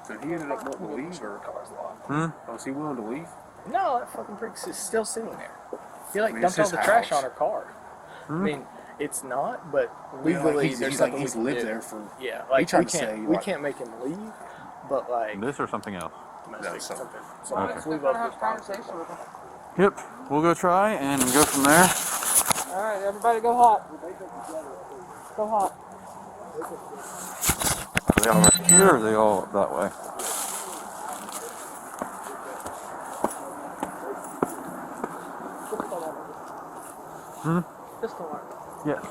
So he ended up wanting to leave, or? Was he willing to leave? No, that fucking prick's is still sitting there. He like dumped all the trash on her car. I mean, it's not, but legally there's something he's lived there for. Yeah, like we can't make him leave, but like this or something else. Something. So okay. Leave up this conversation with him. Yep, we'll go try and go from there. All right, everybody, go hot. Go hot. Are they all right here, or are they all that way? Pistol arm. Yes.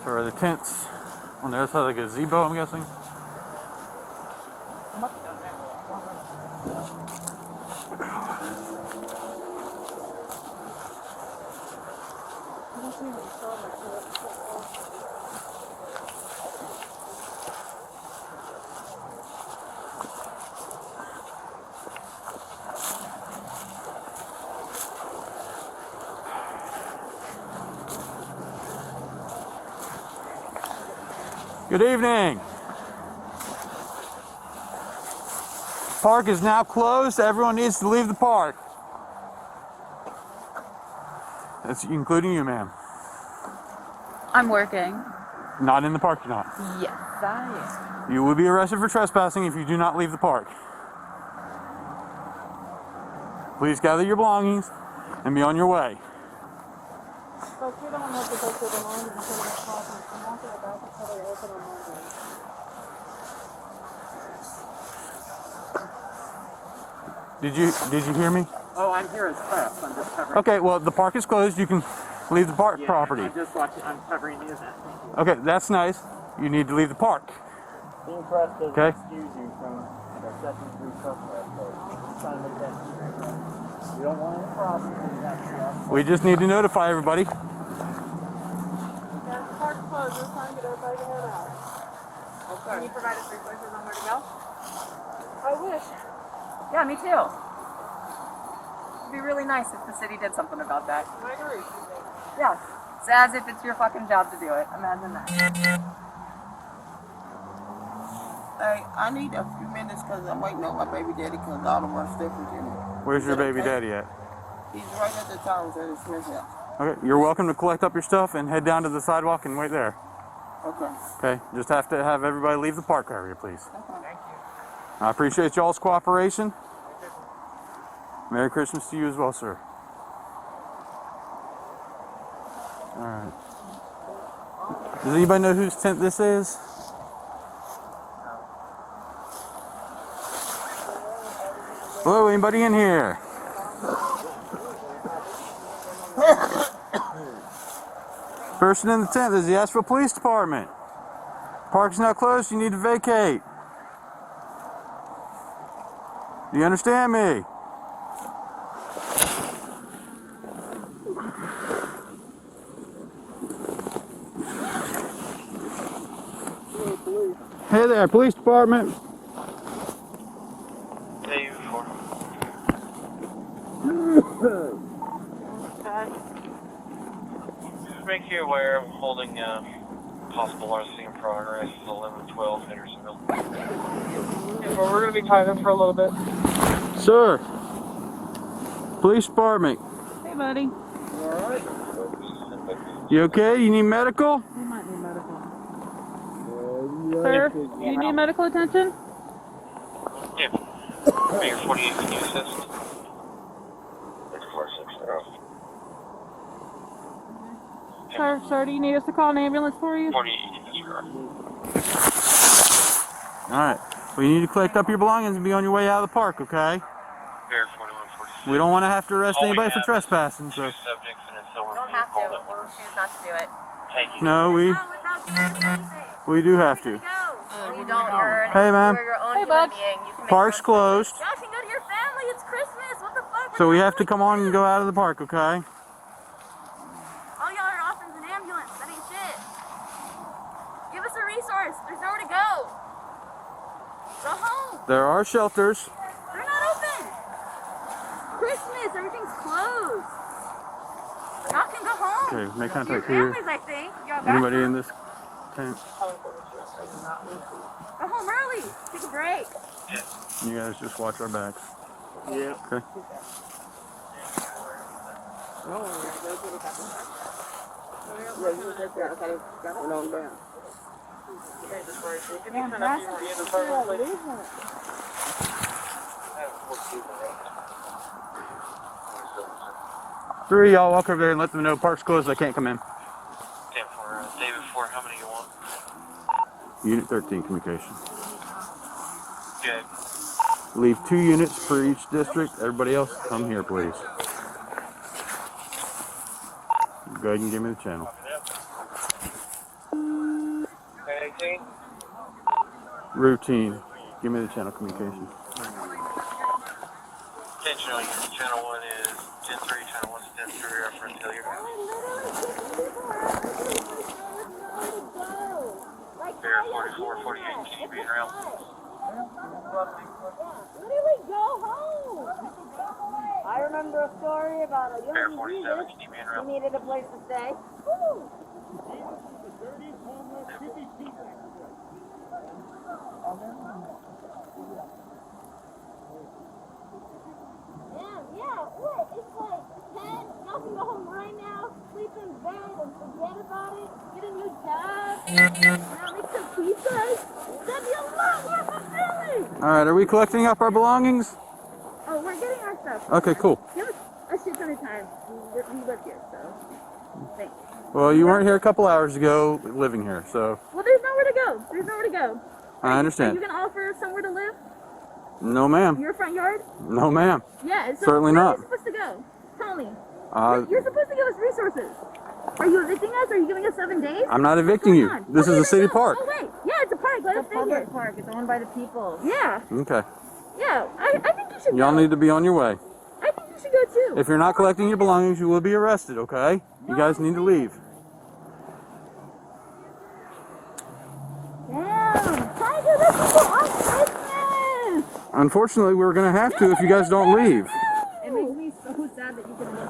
So are the tents on the other side of the gazebo, I'm guessing? Good evening. Park is now closed. Everyone needs to leave the park. That's including you, ma'am. I'm working. Not in the parking lot. Yes, I am. You will be arrested for trespassing if you do not leave the park. Please gather your belongings and be on your way. Folks, we don't have to go through the line until the park and come out to the back until they open on Monday. Did you hear me? Oh, I'm here as press. I'm just covering. Okay, well, the park is closed. You can leave the park property. I'm just watching. I'm covering the event. Okay, that's nice. You need to leave the park. Being pressed doesn't Okay. excuse you from stepping through trespass code. I'm trying to make that straight. You don't want any problems. You have to We just need to notify everybody. Yeah, the park's closed. We're trying to get everybody to head out. Okay. Can you provide us resources on where to go? I wish. Yeah, me too. It'd be really nice if the city did something about that. I agree. Yeah. It's as if it's your fucking job to do it. Imagine that. Hey, I need a few minutes because I'm waiting on my baby daddy because all of our stuff is in it. Where's your baby daddy at? He's right at the towers at his friend's house. Okay, you're welcome to collect up your stuff and head down to the sidewalk and wait there. Okay. Okay, just have to have everybody leave the park area, please. Okay. Thank you. I appreciate y'all's cooperation. Merry Christmas to you as well, sir. All right. Does anybody know whose tent this is? Hello, anybody in here? Person in the tent is the Asheville Police Department. Park's now closed, you need to vacate. Do you understand me? Hey there, Police Department. Make you aware of holding possible RC in progress, 1112 Hendersonville. Yeah, well, we're going to be tied up for a little bit. Sir, Police Department. Hey, buddy. Alright. You okay? You need medical? We might need medical. Sir, you need medical attention? Yeah. Mayor 48, can you assist? 460. Sir, do you need us to call an ambulance for you? 48, Alright. Well, you need to collect up your belongings and be on your way out of the park, okay? Mayor 4146. We don't want to have to arrest anybody for trespassing, so. Two subjects and until You don't have to. We'll choose not to do it. Thank you. No, we do have to. You don't. You're Hey, ma'am. You're your own Hey, human bud. being. You can make Park's your own closed, choices. Josh, you can go to your family. It's Christmas. What the fuck? so we have to come on and go out of the park, okay? All y'all are offense an ambulance. That ain't shit. Give us a resource. There's nowhere to go. Go home. There are shelters. They're not open. Christmas. Everything's closed. Y'all can go home. Okay, make To your contact here. families, I think. Y'all Anybody in bathrooms? this tent. Go home early. Take a break. You guys just watch our backs. Yeah. Okay. Three, y'all walk over there and let them know park's closed. They can't come in. 10 for David 4. How many you want? Unit 13 communication. Good. Leave 2 units for each district. Everybody else, come here, please. Go ahead and give me the channel. 18. Routine. Give me the channel communication. Attention all units. Channel 1 is 10-3. Channel 1 is 10-3. Reference Hilliard. Bear 44, 48. Can you be around? Literally go home. I remember a story about a Bear young 47. Can you be who around? needed a place to stay. Yeah, what? It's like 10. Y'all can go home right now, sleep in bed and forget about it, get a new job, now make some pizzas. That'd be a lot more fulfilling. Alright, are we collecting up our belongings? Oh, we're getting our stuff. Okay, cool. Give us a shit ton of time. We live here, so thanks. Well, you weren't here a couple hours ago living here, so Well, there's nowhere to go. There's nowhere to go. I Are understand. you going to offer somewhere to live? No, ma'am. Your front yard? No, ma'am. Yeah. So Certainly where not. are you supposed to go? Tell me. Uh, You're supposed to give us resources. Are you evicting us? Are you giving us 7 days? I'm not evicting you. What's going on? This is Okay, a city then go. park. Oh, wait. Yeah, it's a park. Let us stay here. Public park. It's owned by the people. Yeah. Okay. Yeah. I think you should Y'all go. need to be on your way. I think you should go too. If you're not collecting your belongings, you will be arrested, okay? You guys need to leave. Damn. Try to let people off Christmas. Unfortunately, we're going to have to if you guys don't leave. It makes me so sad that you can not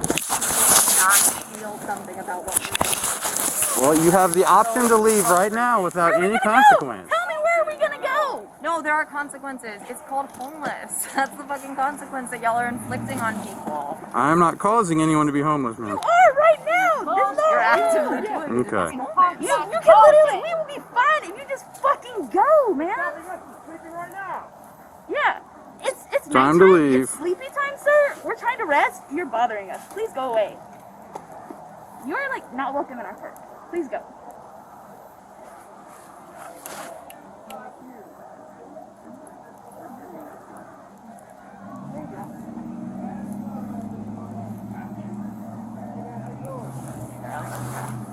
feel something about what you're doing. Well, you have the option to leave right now without any consequence. Tell me, where are we gonna go? No, there are consequences. It's called homeless. That's the fucking consequence that y'all are inflicting on people. I'm not causing anyone to be homeless, man. You are right now. There's no You're actively doing it. Okay. You can literally. We will be fine if you just fucking go, man. Yeah. It's Time to nighttime. leave. It's sleepy time, sir. We're trying to rest. You're bothering us. Please go away. You're like not welcome in our park. Please go.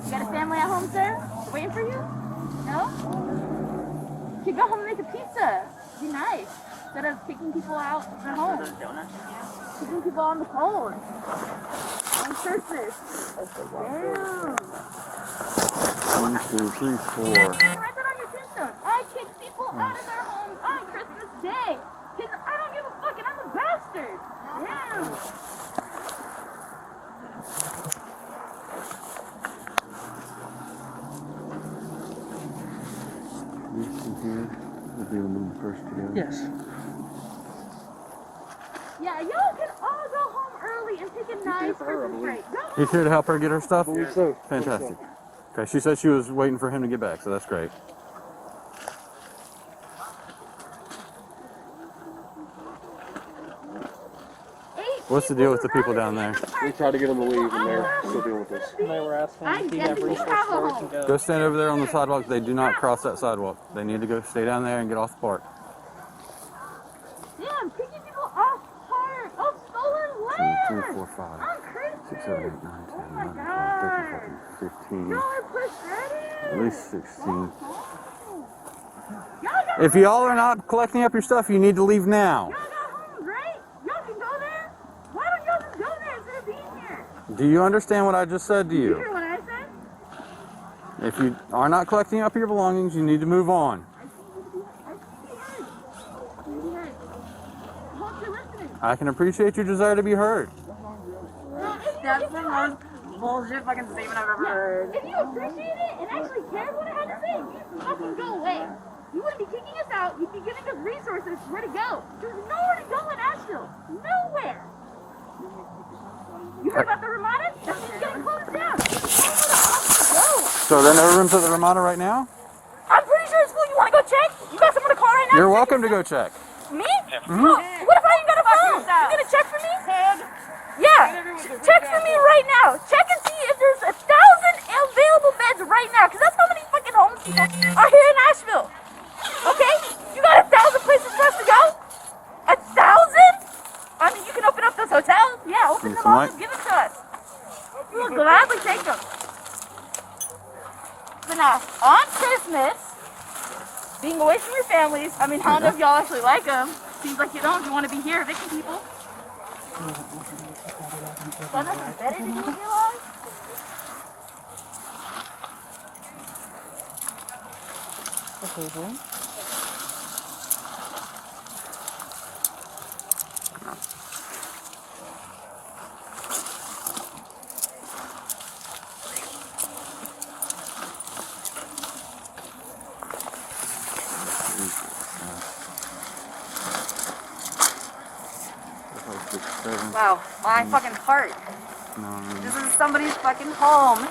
You got a family at home, sir? Waiting for you? No? You could go home and make a pizza. Be nice. Instead of kicking people out at home. Kicking people on the cold. On Christmas. Damn. 1, 2, 3, 4. Write that on your tombstone. I kick people out of their homes on Christmas Day. Because I don't give a fuck and I'm a bastard. Damn. Yes. Yeah, y'all can all go home early and take a nice Christmas break. Go He's here to help her get her stuff? So, Fantastic. Okay, she said she was waiting for him to get back, so that's great. What's the deal with the people down there? We tried to get them to leave, and they're still dealing with this. They were asking I if you get have that you resources have a where we home. can go. Go stand over there on the sidewalk. They do not cross that sidewalk. They need to go stay down there and get off the park. Damn, kicking people off park, off stolen 2, land. 3, 4, 5, On Christmas. 6, 7, 8, 9, 10, Oh my 11, 12, God. 13, 14, 15, Y'all are pathetic. at least 16. Y'all got If y'all are not collecting up your stuff, you need to leave now. Y'all got homes, right? Y'all can go there. Why don't y'all just go there instead of being here? Do you understand what I just said to You you? hear what I said? If you are not collecting up your belongings, you need to move on. I see you heard. Hope you're listening. I can appreciate your desire to be heard. That's the most bullshit fucking statement I've ever heard. If you appreciate it and actually care what I had to saying. You fucking go away. You wouldn't be kicking us out. You'd be giving us resources where to go. There's nowhere to go in Asheville. Nowhere. You heard about the Ramada? That thing's getting closed down. So are there no rooms at the Ramada right now? I'm pretty sure it's full. You want to go check? You got someone to call right now? You're welcome to go check. Me? Oh, what if I ain't got a phone? You gonna check for me? Yeah. Check for me right now. Check and see if there's 1,000 available beds right now. Because that's how many fucking homeless people are here in Asheville. Okay? You got 1,000 places for us to go? 1,000? I mean, you can open up those hotels. Yeah, open them up and give them to us. We will gladly take them. But now, on Christmas, being away from your families, I mean, how many of y'all actually like them? Seems like you don't. You want to be here evicting people. Got nothing better to do with your life? Wow, my fucking heart. This is somebody's fucking home,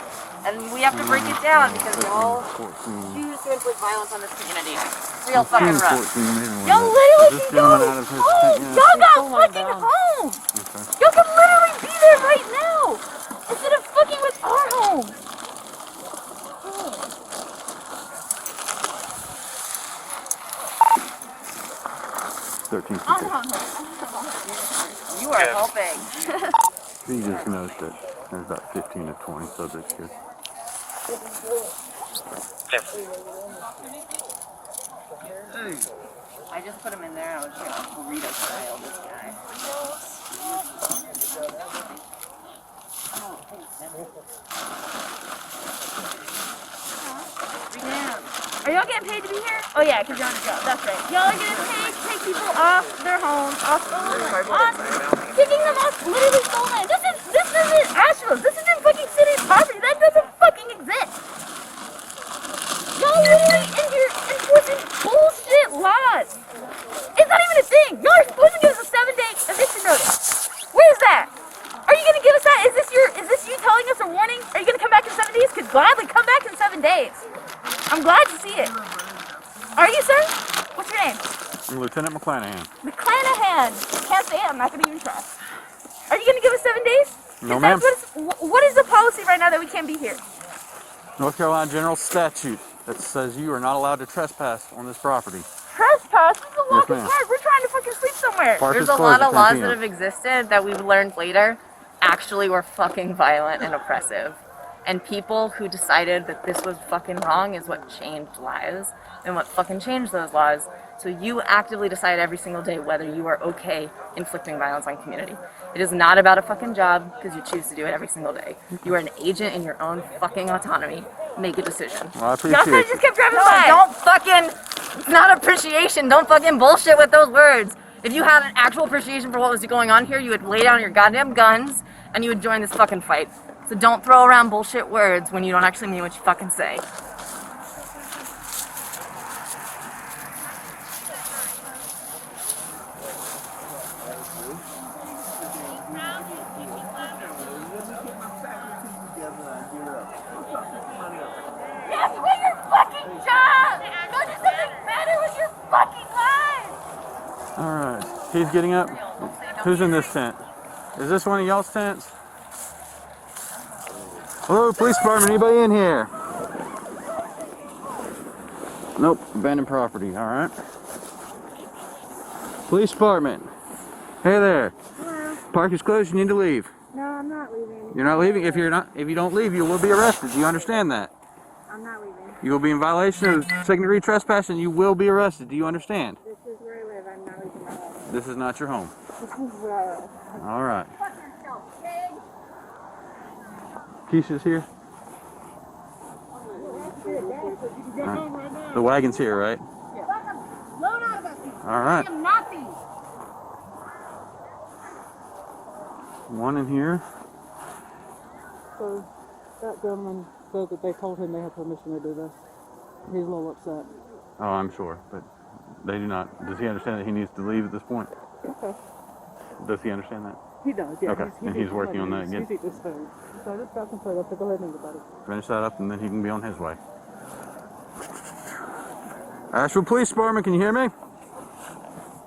and we have to break it down because y'all choose to inflict violence on this community. Real fucking rough. Y'all literally can go home. Y'all got fucking home. Y'all can literally be there right now instead of fucking with our home. 13. You are helping. He just knows that there's about 15 to 20 subjects here. I just put him in there. I was gonna burrito style this guy. Are y'all getting paid to be here? Oh yeah, because you're on a job. That's right. Y'all are getting paid to take people off their homes, off kicking them off literally stolen. This isn't Asheville. This isn't fucking city property. That doesn't fucking exist. Y'all literally in here enforcing bullshit laws. It's not even a thing. Y'all are supposed to give us a 7-day eviction notice. Where's that? Are you gonna give us that? Is this you telling us a warning? Are you gonna come back in 7 days? Could gladly come back in 7 days. I'm glad to see it. Are you, sir? What's your name? I'm Lieutenant McClanahan. McClanahan. Can't say it. I'm not gonna even try. Are you gonna give us 7 days? No, ma'am. What is the policy right now that we can't be here? North Carolina General Statute that says you are not allowed to trespass on this property. Trespass? This is a walking ma'am. park. We're trying to fucking sleep somewhere. Park There's is a closed lot at of 10 laws p.m. that have existed that we've learned later actually were fucking violent and oppressive. And people who decided that this was fucking wrong is what changed lives and what fucking changed those laws. So you actively decide every single day whether you are okay inflicting violence on community. It is not about a fucking job because you choose to do it every single day. You are an agent in your own fucking autonomy. Make a decision. Well, I Y'all appreciate said it. just kept driving No, by. don't fucking, it's not appreciation. Don't fucking bullshit with those words. If you had an actual appreciation for what was going on here, you would lay down your goddamn guns and you would join this fucking fight. So don't throw around bullshit words when you don't actually mean what you fucking say. Yes, with your fucking job. Go do something better with your fucking life. Alright, he's getting up. Who's in this tent? Is this one of y'all's tents? Hello, police department, anybody in here? Nope, abandoned property, alright. Police department. Hey there. Hello. Park is closed, you need to leave. No, I'm not leaving. You're not leaving? If you don't leave, you will be arrested. Do you understand that? I'm not leaving. You will be in violation of second-degree trespassing, you will be arrested. Do you understand? This is where I live. I'm not leaving my home. This is not your home. This is where I live. Alright. Keisha's here? Alright. The wagon's here, right? Load out of us. Alright. I am not these. One in here. So that gentleman said that they told him they had permission to do this. He's a little upset. Oh, I'm sure, but they do not. Does he understand that he needs to leave at this point? Okay. Does he understand that? He does, yeah. Okay, and he's working on that again. He's eating his food. So I just got some food. I'll go ahead and eat it, buddy. Finish that up, and then he can be on his way. Asheville Police Department, can you hear me?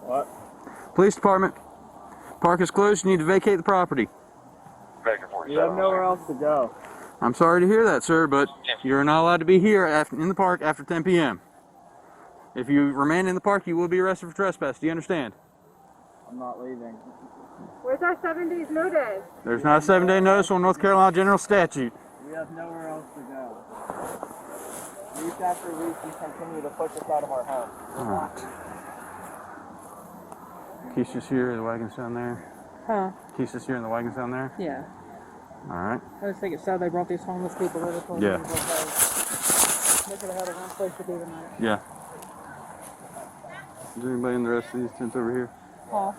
What? Police Department. Park is closed. You need to vacate the property. Vector 47. You have nowhere else to go. I'm sorry to hear that, sir, but you're not allowed to be here in the park after 10 p.m. If you remain in the park, you will be arrested for trespass. Do you understand? I'm not leaving. Where's our 7 days notice? There's not a 7-day notice on North Carolina General Statute. We have nowhere else to go. Week after week, you continue to push us out of our home. All right. Keisha's here, the wagon's down there. Huh? Keisha's here and the wagon's down there. Yeah. All right. I just think it's sad they brought these homeless people over for Yeah. They could have had a nice place to be tonight. Yeah. Is there anybody in the rest of these tents over here? Paul?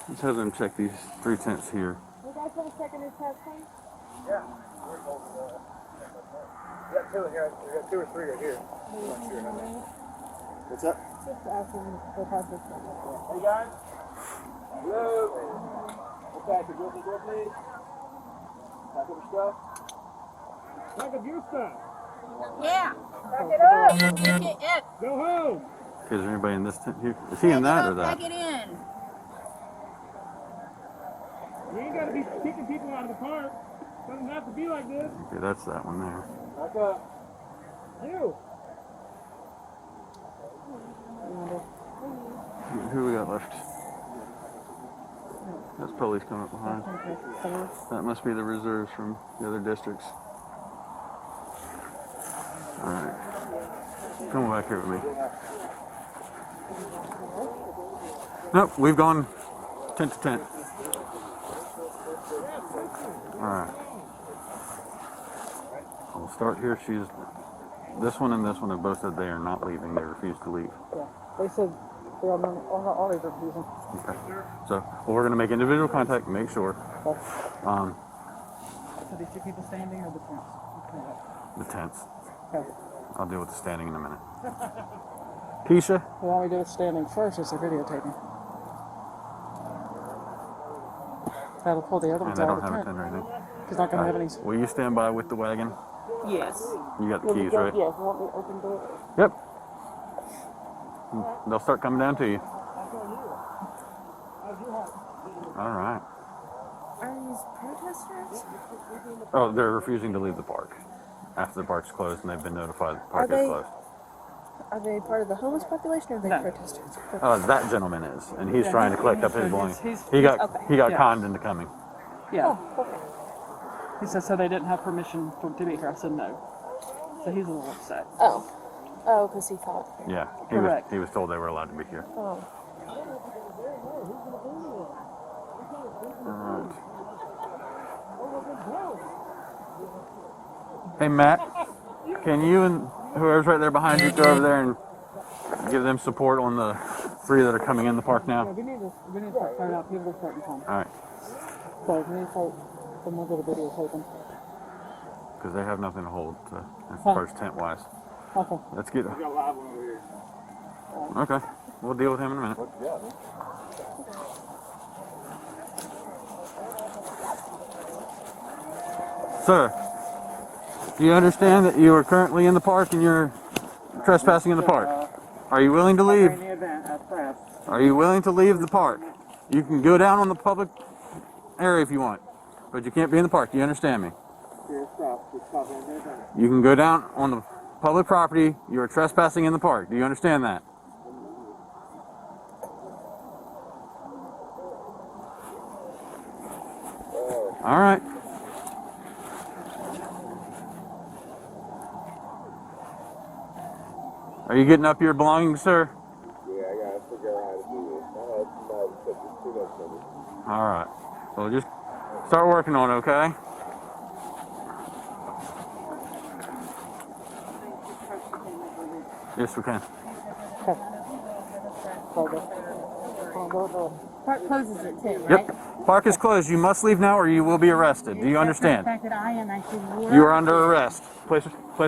Let's have them check these 3 tents here. You guys want to check in his test, please? Yeah. We got 2 in here. We got 2 or 3 right here. What's up? Just asking if they have this thing. Hey guys. Hello. Okay, could you open the door, please? Pack up your stuff. Pack up your stuff. Yeah. Back it up. Go home. Okay, is there anybody in this tent here? Is he in that or that? Pack it in. You ain't got to be kicking people out of the park. Doesn't have to be like this. Okay, that's that one there. Back up. You. Who we got left? That's police coming up behind. That must be the reserves from the other districts. All right. Come back here with me. Nope, we've gone tent to tent. All right. We'll start here. This one and this one have both said they are not leaving. They refuse to leave. Yeah. They said they're all these refusing. Okay. So, we're going to make individual contact and make sure. So these 2 people standing or the tents? The tents. Okay. I'll deal with the standing in a minute. Keisha? Well, why don't we do it standing first as they're videotaping? That'll pull the other And ones they out don't of the have a tent. tent or anything. He's not going to have any. Will you stand by with the wagon? Yes. You got the keys, right? Yes. You want me to open the door? Yep. They'll start coming down to you. All right. Are these protesters? Oh, they're refusing to leave the park after the park's closed, and they've been notified the park is closed. Are they part of the homeless population or are they No. protesters? That gentleman is, and he's trying to collect up his belongings. He okay. got Yeah. conned into coming. Yeah. He said so they didn't have permission to be here. I said no. So he's a little upset. Oh, because he thought. Yeah, Correct. he was told they were allowed to be here. Oh. All right. Hey Matt, can you and whoever's right there behind you go over there and give them support on the 3 that are coming in the park now? Yeah, we need to start clearing out. People are starting to come. All right. So we need to start some more of the videotaping. Because they have nothing to hold as far as tent wise. Okay. Let's get. We got a live one over here. Okay, we'll deal with him in a minute. Sir, do you understand that you are currently in the park and you're trespassing in the park? Are you willing to leave? In the event, as press. Are you willing to leave the park? You can go down on the public area if you want, but you can't be in the park. Do you understand me? You can go down on the public property. You are trespassing in the park. Do you understand that? All right. Are you getting up your belongings, sir? Yeah, I gotta figure out how to do this. I had somebody put this too much on it. All right. Well, just start working on it, okay? Yes, we can. Park closes at 10, right? Yep. Park is closed. You must leave now or you will be arrested. Do you understand? The fact that I am actually You are under arrest. Place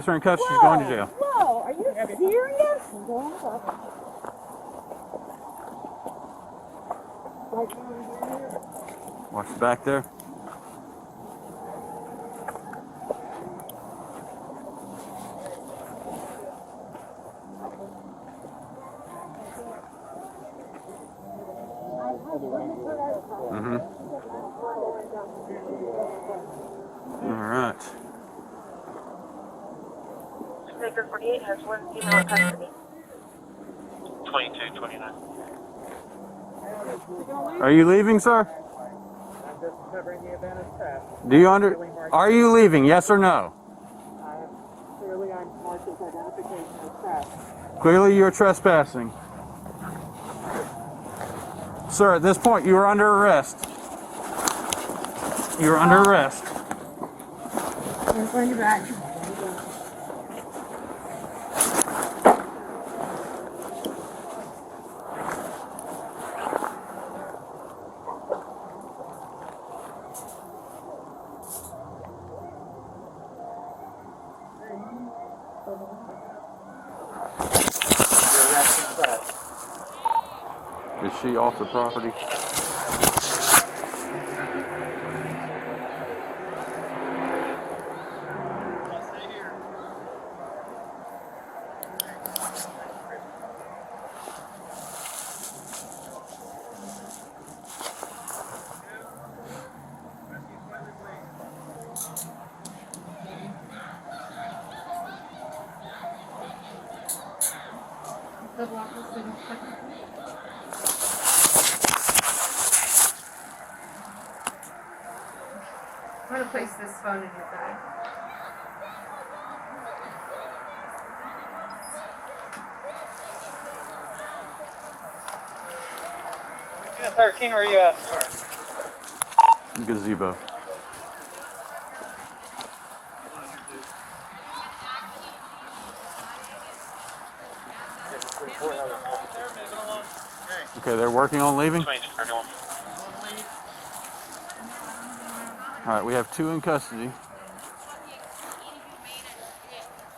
her in cuffs. She's going to jail. Whoa, are you Serious? Watch the back there. Mm-hmm. All right. Maker 48 has one female in custody. 22, 29. Are you leaving, sir? I'm just covering the event as traffic. Do you Are you leaving? Yes or no? Clearly, I'm marked as identification as traffic. Clearly, you're trespassing. Sir, at this point, you are under arrest. You are under arrest. Let's find your back. Is she off the property? I'm gonna place this phone in your bag. Yeah, 13, where are you at? Gazebo. Okay, they're working on leaving? 22, 31. All right, we have 2 in custody.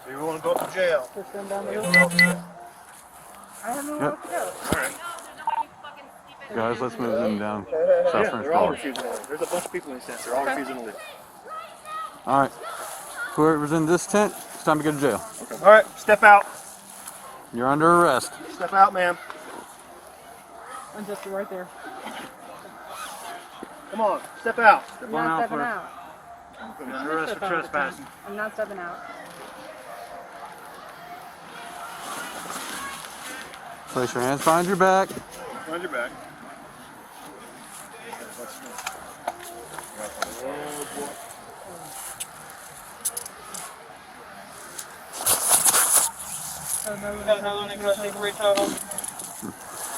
So you want to go to jail? Just send down the I don't know Yep. where to go. Guys, let's move them down. South Yeah, French they're all Boulevard. refusing to leave. There's a bunch of people in this tent. They're all refusing to leave. All right. Whoever's in this tent, it's time to go to jail. All right, step out. You're under arrest. Step out, ma'am. I'm just right there. Come on, step out. I'm not stepping out. You're under arrest for trespassing. I'm not stepping out. Place your hands behind your back. Behind your back.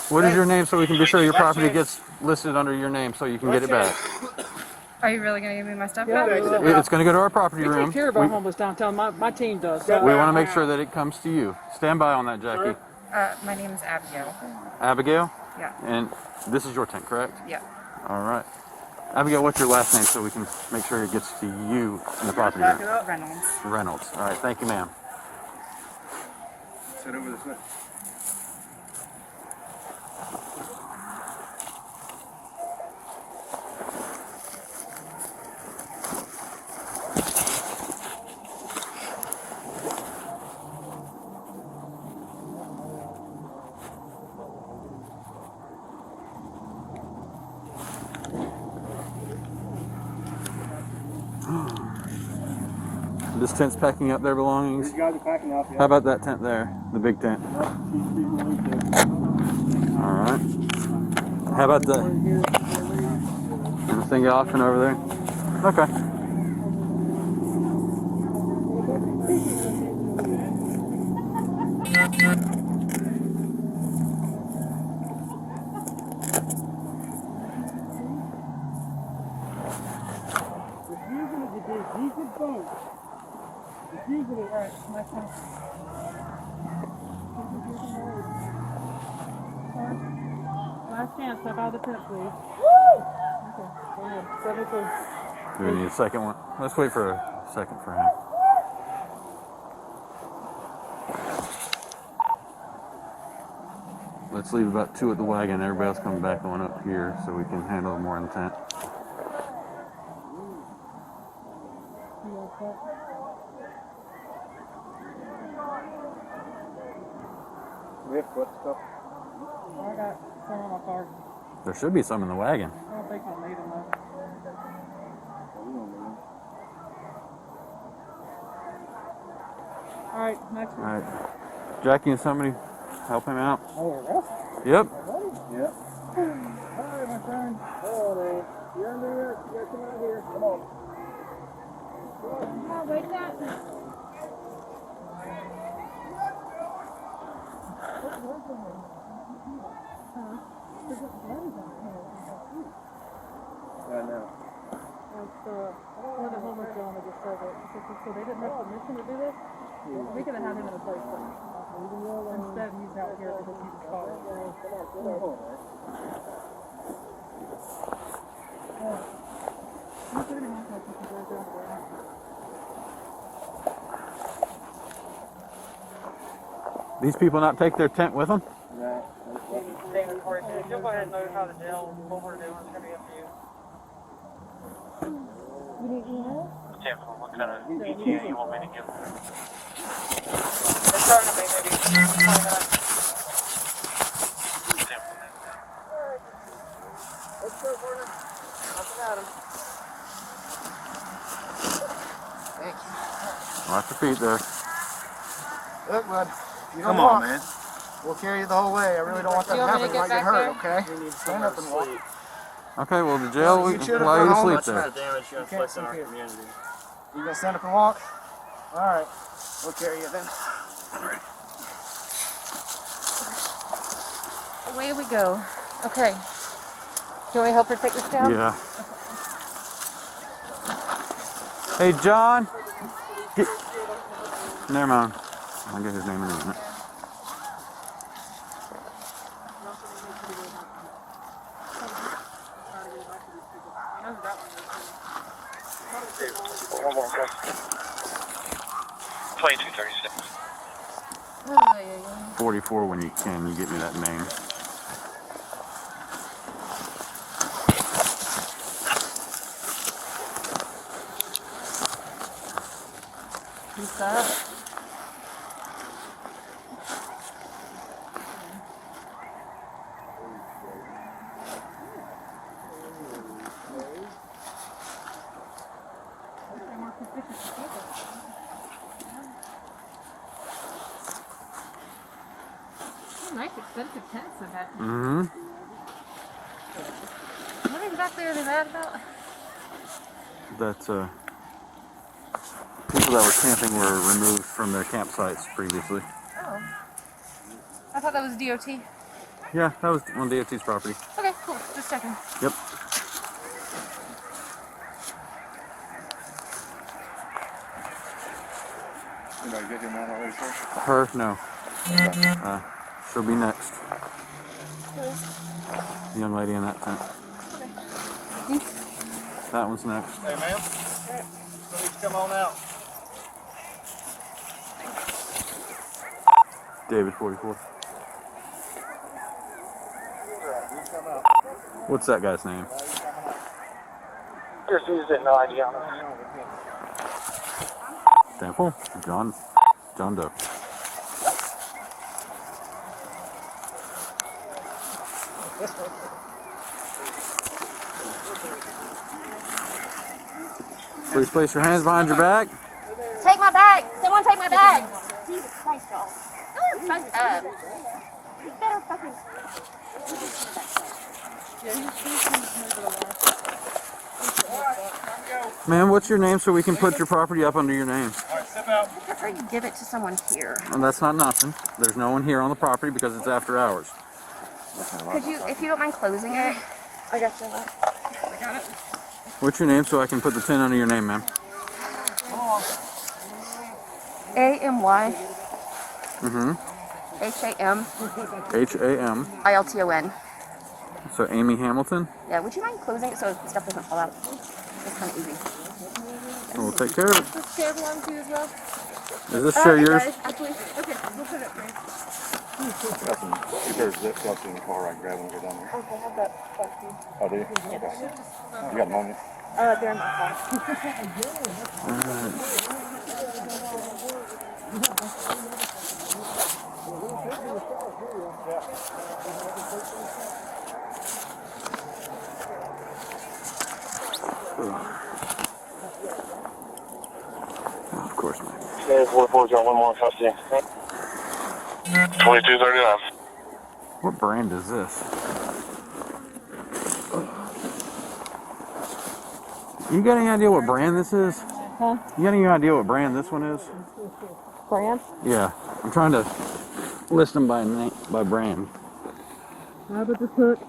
What is your name so we can be sure your property gets listed under your name so you can get it back? Are you really going to give me my stuff Yeah, back? It's going to go to our property We room. take care of our homeless downtown. My team does. So We want to make sure that it comes to you. Stand by on that, Jackie. My name is Abigail. Abigail? Yeah. And this is your tent, correct? Yeah. All right. Abigail, what's your last name so we can make sure it gets to you in the property room? Reynolds. Reynolds. All right, thank you, ma'am. Sit over this way. This tent's packing up their belongings. These guys are packing up. How about that tent there? The big tent. All right. How about the thing off and over there? Okay. Last chance. Step out of the tent, please. Okay. Go ahead. 17. Do we need a second one? Let's wait for a second for him. Let's leave about 2 at the wagon. Everybody else coming back on up here so we can handle more in the tent. Rick, what's up? I got some on my car. There should be some in the wagon. I don't think I'll need them though. Alright, next one. Alright. Jackie and somebody help him out. Oh, Yep. Yep. alright, my friend. Oh, man. You're under here. You gotta come out here. Come on. Oh, wait that. I know. One of the homeless gentlemen just said that. So they didn't have permission to do this? We could have had him in a place, but instead he's out here because he was caught. These people not take their tent with them? No. David, you'll go ahead and notify the jail what we're doing. It's going to be up to you. Tampa, what kind of ETA you want me to give them? It's starting to be maybe 20 minutes. Let's go, Porter. Up and at him. Thank you. Watch your feet there. Look, bud. You Come on, man. We'll carry you the whole way. I really don't want that to happen. You might get hurt, okay? Stand up and walk. Okay, well, the jail, we You should have allow you to gone home. sleep there. damage you inflict on our community. You gonna stand up and walk? Alright. We'll carry you then. Away we go. Okay. Do you want me to help her take this down? Yeah. Hey, John. Get... Never mind. I'll get his name in a minute. One more, okay. 2236. 44 when you can. You get me that name. Peace up. Nice expensive tents of that. Mm-hmm. What exactly are they mad about? That's, people that were camping were removed from their campsites previously. Oh. I thought that was DOT. Yeah, that was on DOT's property. Okay, cool. Just checking. Yep. Anybody get him out already, sir? Her? No. She'll be next. The young lady in that tent. That one's next. Hey, ma'am. Please come on out. David 44. What's that guy's name? Just using no ID on it. Temple? John Doe. Please place your hands behind your back. Take my bag. Someone take my bag. Jesus Christ, y'all. Y'all are fucked up. You better fucking... Ma'am, what's your name so we can put your property up under your name? Alright, step out. I prefer you give it to someone here. And that's not nothing. There's no one here on the property because it's after hours. Could you, if you don't mind closing it? I got you. I got it. What's your name so I can put the tent under your name, ma'am? AMY. Mm-hmm. HAM. H-A-M. ILTON. So Amy Hamilton? Yeah, would you mind closing it so stuff doesn't fall out? It's kind of easy. We'll take care of it. This chair belongs to you as well? Is this chair yours? Actually, okay, we'll put it right. Got some 2/3 zip cups in the car. I can grab them and go down there. Okay, I've got questions. Oh, do you? Okay. You got a moment? They're in my car. Of course, man. 44, got one more custody. 2239. What brand is this? You got any idea what brand this is? Huh? You got any idea what brand this one is? Brand? Yeah, I'm trying to list them by name, by brand. How about this hook?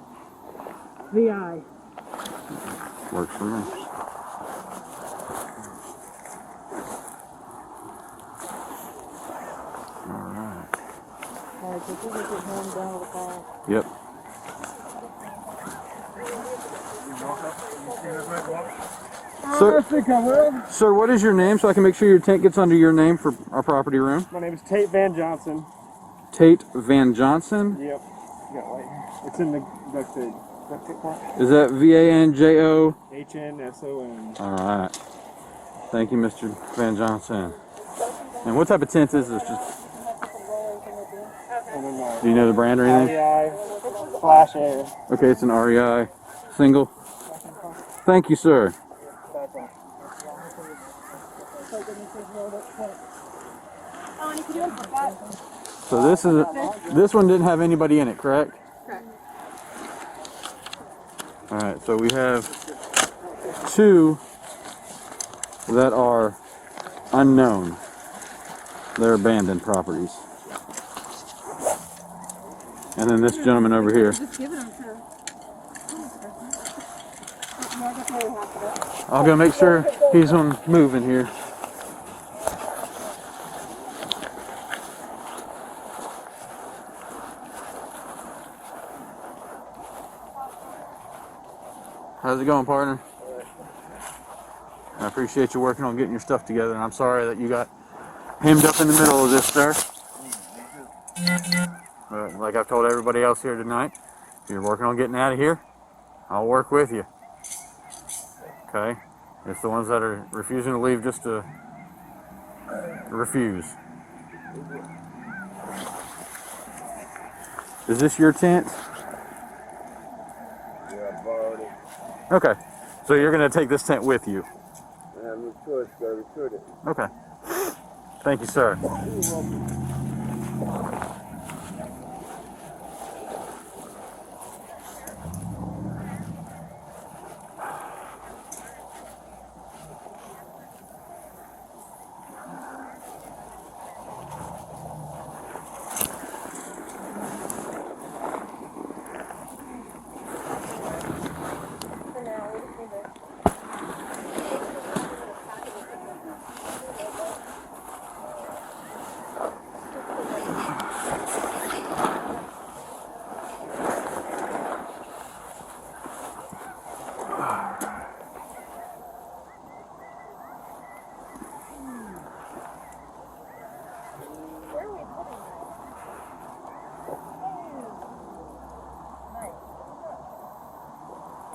VI. Works for me. Alright. Alright, so we'll get him down to the car. Yep. Sir, I think I will. sir, what is your name so I can make sure your tent gets under your name for our property room? My name is Tate Van Johnson. Tate Van Johnson? Yep. You got it right here. It's in the duct tape part. Is that VANJO? HNSON. Alright. Thank you, Mr. Van Johnson. And what type of tent is this? Just, do you know the brand or anything? REI Flash Air. Okay, it's an REI single. Thank you, sir. So this one didn't have anybody in it, correct? Correct. All right, so we have 2 that are unknown. They're abandoned properties. And then this gentleman over here. Just give it to I'll go make sure he's on moving here. How's it going, partner? I appreciate you working on getting your stuff together, and I'm sorry that you got hemmed up in the middle of this, sir. But like I've told everybody else here tonight, if you're working on getting out of here, I'll work with you. Okay? It's the ones that are refusing to leave just to refuse. Is this your tent? Yeah, I borrowed it. Okay. So you're going to take this tent with you? I have no choice, gotta return it. Okay. Thank you, sir.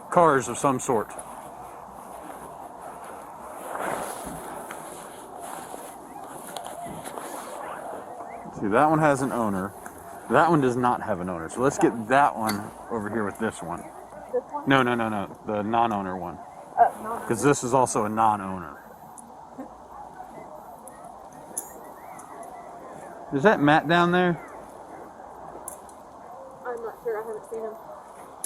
Cars of some sort. See, that one has an owner. That one does not have an owner. So let's get that one over here with this one. This one? No. The non-owner one. Because this is also a non-owner. Is that Matt down there? I'm not sure. I haven't seen him.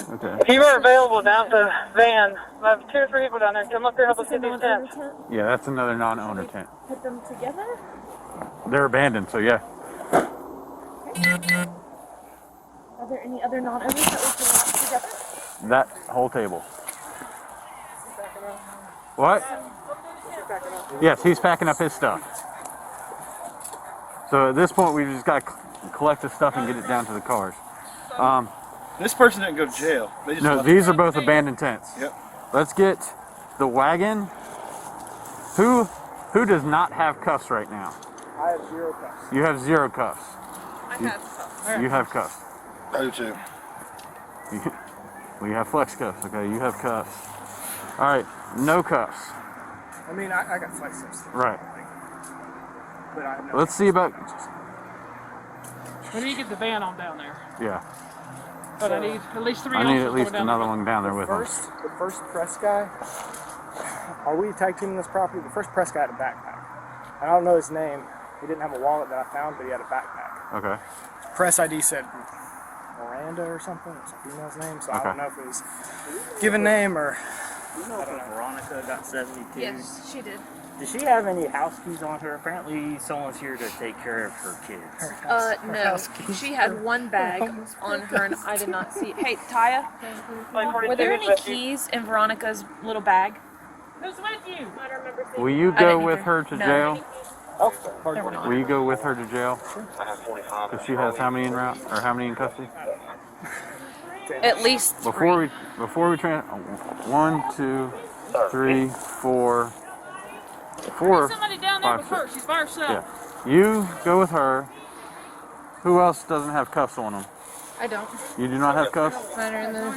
Okay. If you are available down at the van, I have 2 or 3 people down there. Come up here, help us get these tents. Yeah, that's another non-owner tent. Put them together? They're abandoned, so yeah. Are there any other non-owners that we can put together? That whole table. What? Yes, he's packing up his stuff. So at this point, we just got to collect the stuff and get it down to the cars. This person didn't go to jail. They just No, these are both abandoned tents. Yep. Let's get the wagon. Who does not have cuffs right now? I have 0 cuffs. You have 0 cuffs. I had some. You have cuffs. I do too. We have flex cuffs. Okay, you have cuffs. All right, no cuffs. I mean, I got flex cuffs. Right. But I have no Let's see about. We need to get the van on down there. Yeah. But I need at least 3 I officers need at least going down another there. one down there with him. The first press guy, are we tag teaming this property? The first press guy had a backpack. I don't know his name. He didn't have a wallet that I found, but he had a backpack. Okay. Press ID said Miranda or something. It's a female's name, so I Okay. don't know if it was given name or. You know if Veronica got 72? Yes, she did. Does she have any house keys on her? Apparently someone's here to take care of her kids. No. She had one bag on her and I did not see it. Hey, Taya, were there any keys in Veronica's little bag? Who's with you? I don't remember seeing. Will you I go didn't with either. her to No. jail? Oh, Will you go with her to jail? I have 45. Because she has how many in route or how many in custody? At least Before we 1, 2, 3, 4. Somebody down there 5, with her. 6. She's by herself. Yeah. You go with her. Who else doesn't have cuffs on them? I don't. You do not have cuffs? Mine are in the.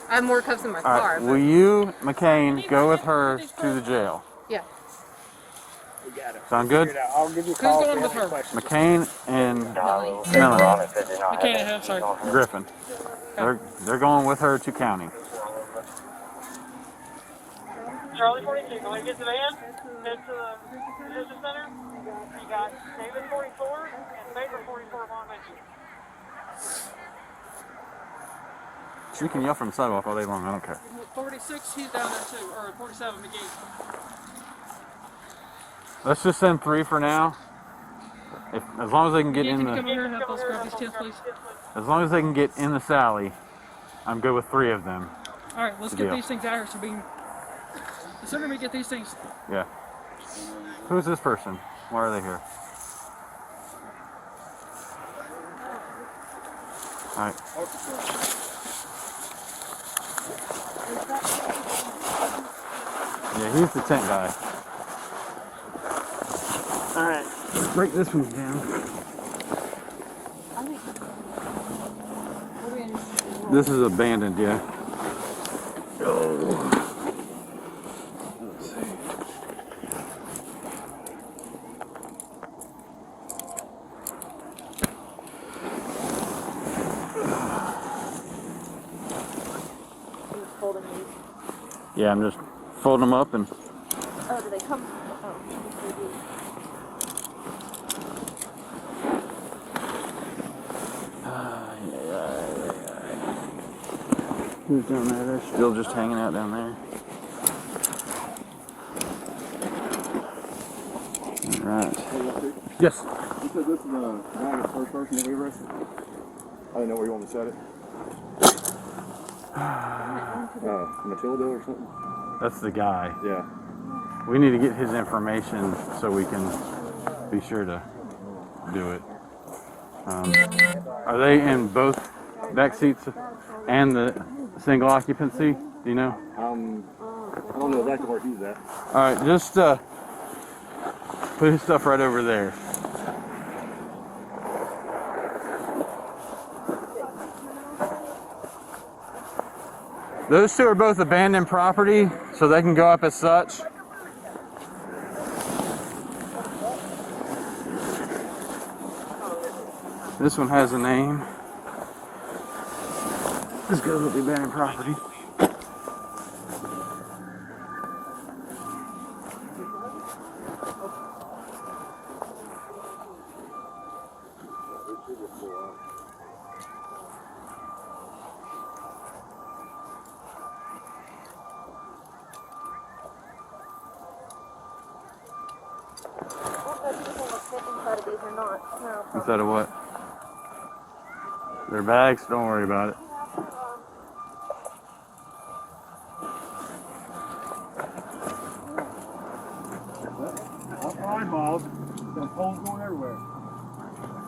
I have more cuffs in my All car. right. Will you, McCain, go with her to the jail? Yeah. we got it. Sound good? Figure it out. I'll give you a Who's call. going if with you have her? any questions. McCain and Melanie McKenna, I'm sorry. Griffin. They're going with her to county. Charlie 42, go ahead and get the van. Head to the visitor center. You got David 44 and Baker 44 on mention. She can yell from the sidewalk all day long. I don't care. 46, he's down there too. Or 47, McGee. Let's just send 3 for now. As long as they can get You in can the, come here and help us grab these kids, please. as long as they can get in the Sally, I'm good with 3 of them. All right, let's Good get deal. these things out here so we can. The sooner we get these things. Yeah. Who's this person? Why are they here? All right. Yeah, he's the tent guy. All right. Let's break this one down. This is abandoned, yeah. Oh. Let's see. Yeah, I'm just folding them up and. Oh, do they come? Oh, they do. Who's down there? They're still just hanging out down there. All right. Yes. You said this is the guy, the first person that we arrested? I didn't know where you want me to set it. Matilda or something? That's the guy. Yeah. We need to get his information so we can be sure to do it. Are they in both back seats and the single occupancy? Do you know? I don't know exactly where he's at. All right, just put his stuff right over there. Those 2 are both abandoned property, so they can go up as such. This one has a name. This goes with the abandoned property. Instead of what? Their bags? Don't worry about it. Eyeballs. The poles going everywhere.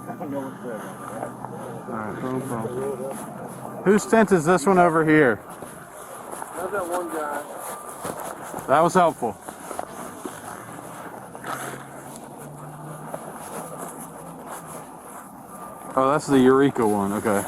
I don't know what's there. Alright, boom, boom. Whose tent is this one over here? How's that one guy? That was helpful. Oh, that's the Eureka one. Okay.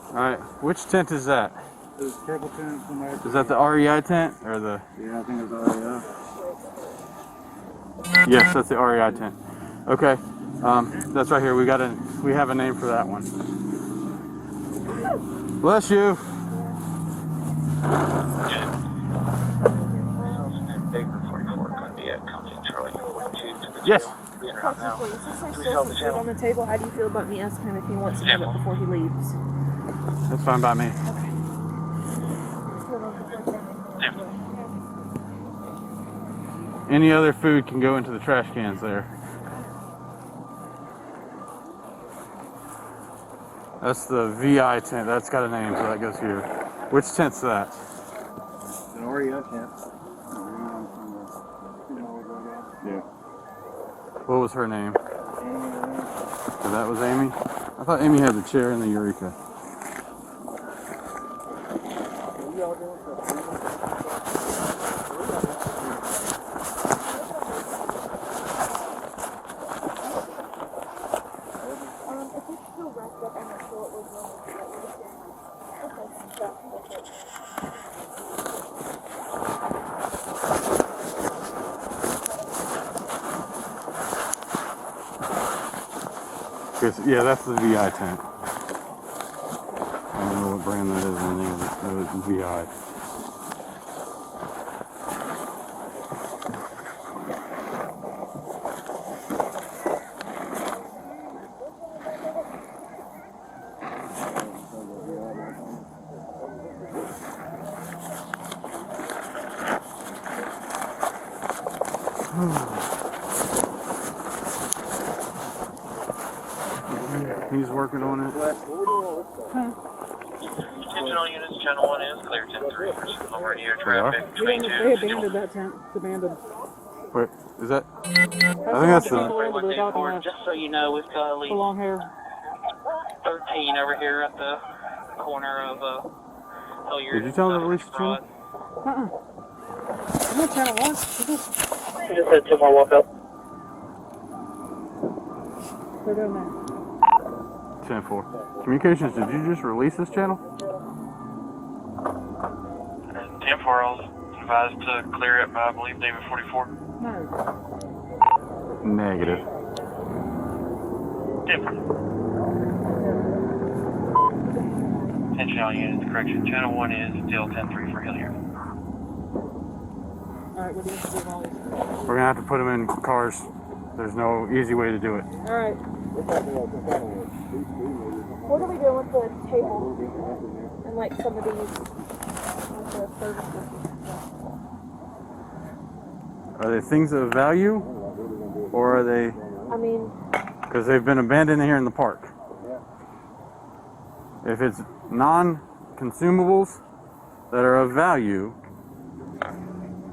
All right. Which tent is that? There's purple tent from there. Is that the REI tent or the? Yeah, I think it's REI. Yes, that's the REI tent. Okay. That's right here. We have a name for that one. Bless you. Yes. On the table, how do you feel about me asking him if he wants to have it before he leaves? That's fine by me. Any other food can go into the trash cans there. That's the VI tent. That's got a name, so that goes here. Which tent's that? It's an REI tent. Yeah. What was her name? So that was Amy? I thought Amy had the chair in the Eureka. Yeah, that's the VI tent. I don't know what brand that is or anything of it. It's VI. He's working on it. Attention all units, channel 1 is clear 10-3 for radio traffic. They abandoned that tent. It's abandoned. Wait, is that? I think that's the. Just so you know, we've got at least The long hair. 13 over here at the corner of Hilliard. Did you tell them to release the channel? Isn't that channel 1? I just had 2 more walk up. They're doing that. 10-4. Communications, did you just release this channel? 10-4, I was advised to clear it by, I believe, David 44. No. Negative. 10-4. Attention all units, correction. Channel 1 is still 10-3 for Hilliard. Alright, what do you have to do all these? We're gonna have to put them in cars. There's no easy way to do it. Alright. What are we doing with the table and like some of these the services? Are they things of value, or are they? I mean, because they've been abandoned here in the park. If it's non-consumables that are of value,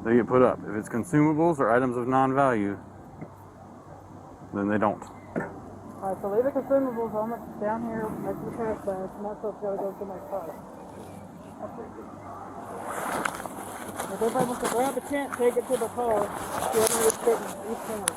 they get put up. If it's consumables or items of non-value, then they don't. Alright, so leave the consumables on it down here next to the trash bags, and that stuff's gotta go to my car. If everybody wants to grab the tent, take it to the car, whoever is fitting each tent.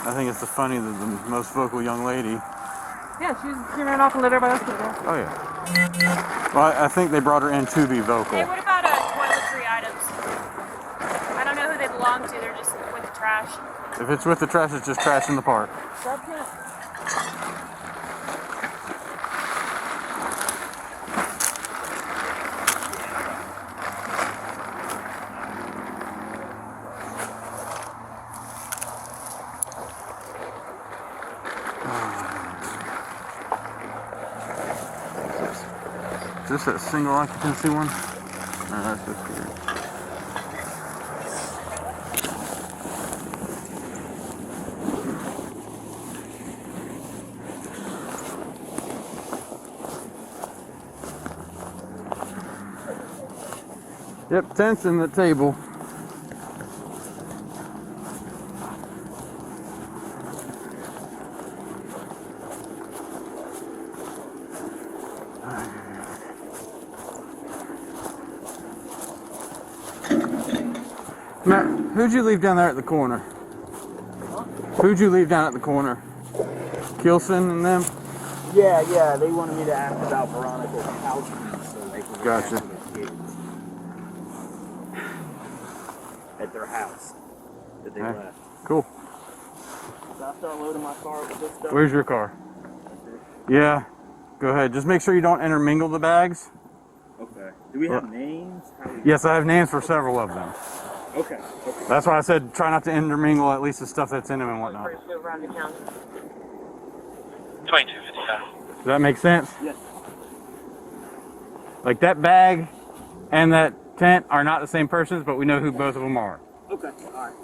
I think it's funny that the most vocal young lady. Yeah, she ran off and let everybody else go down. Oh yeah. Well, I think they brought her in to be vocal. Hey, what about toiletry items? I don't know who they belong to. They're just with the trash. If it's with the trash, it's just trash in the park. Grab tent. this a single occupancy one? No, that's just weird. Yep, tents in the table. Matt, who'd you leave down there at the corner? Who'd you leave down at the corner? Kilson and them? Yeah, they wanted me to ask about Veronica's house keys so they can Gotcha. get back to their kids at their house that they left. Cool. So I start loading my car with this stuff. Where's your car? Yeah, go ahead. Just make sure you don't intermingle the bags. Okay. Do we have names? Yes, I have names for several of them. Okay. That's why I said try not to intermingle at least the stuff that's in them and whatnot. 2255. Does that make sense? Yes. Like that bag and that tent are not the same persons, but we know who both of them are. Okay. All right.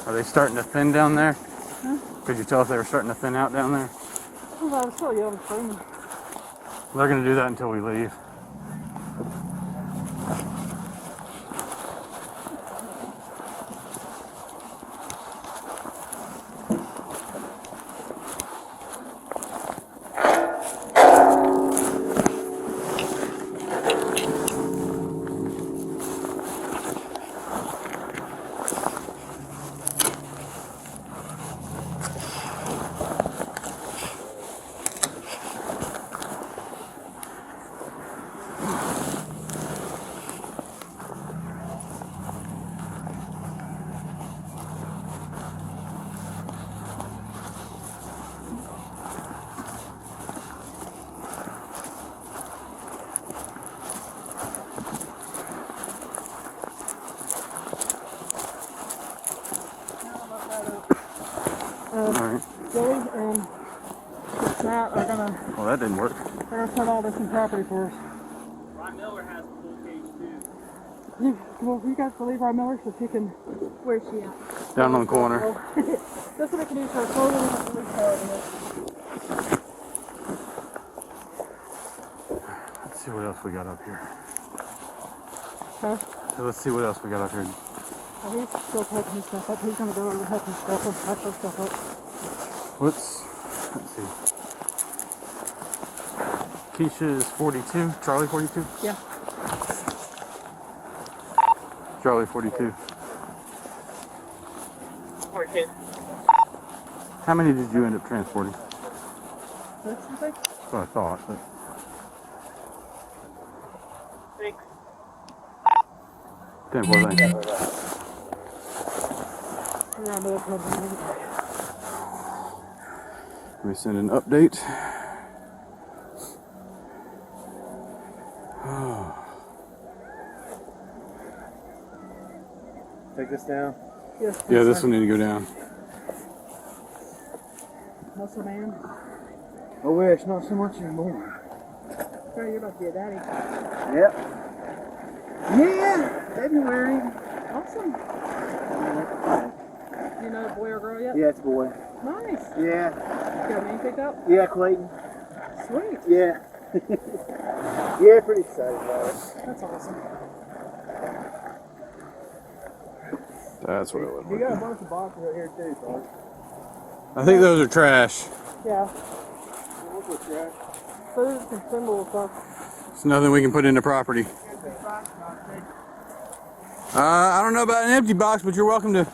Are they starting to thin down there? Could you tell if they were starting to thin out down there? Well, I was still yelling screaming. They're going to do that until we leave. Joey and Matt are gonna. Well, that didn't work. They're gonna put all this in property for us. Ryan Miller has a full cage too. Well, you guys believe Ryan Miller so she can. Where's she at? Down on the corner. That's what I can use for a clothing and a police car in it. Let's see what else we got up here. Huh? So let's see what else we got up here. Well, he's still packing his stuff up. He's gonna go over and help his stuff up, pack those stuff up. Let's see. Keisha is 42. Charlie 42? Yeah. Charlie 42. 42. How many did you end up transporting? That's something? That's what I thought. But 6. 10 for thank you. Yeah, I know it's not bad. Let me send an update. Take this down. Yes. Yeah, this one need to go down. Muscle man. I wish, not so much anymore. Sure, you're about to be a daddy. Yep. Yeah, February. Awesome. You know boy or girl yet? Yeah, it's a boy. Nice. Yeah. You got a name picked up? Yeah, Clayton. Sweet. Yeah. Yeah, pretty excited about it. That's awesome. That's what it would You look got a like. bunch of boxes right here too, Clark. I think those are trash. Yeah. What's with trash? Food and symbol stuff. It's nothing we can put into property. I don't know about an empty box, but you're welcome to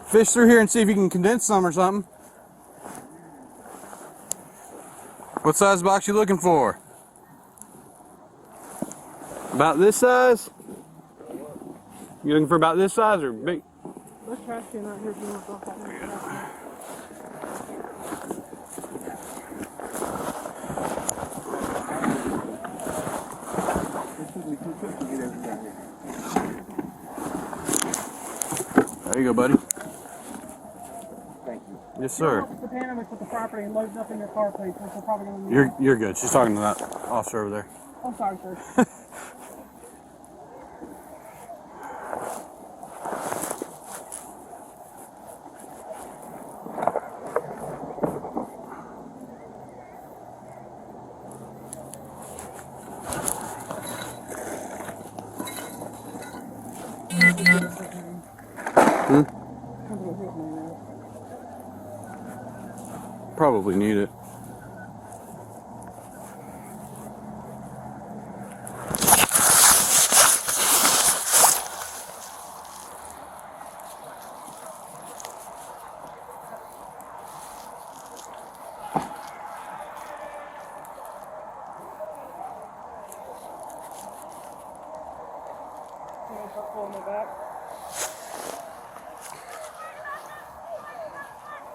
fish through here and see if you can condense some or something. What size box you looking for? About this size? You looking for about this size or big? There's trash can right here if you want to drop that in. There you go, buddy. Thank you. Yes, sir. The dynamics with the property and load up in your car, please. We're probably going to You're good. She's talking to that officer over there. I'm sorry, sir. Probably need it.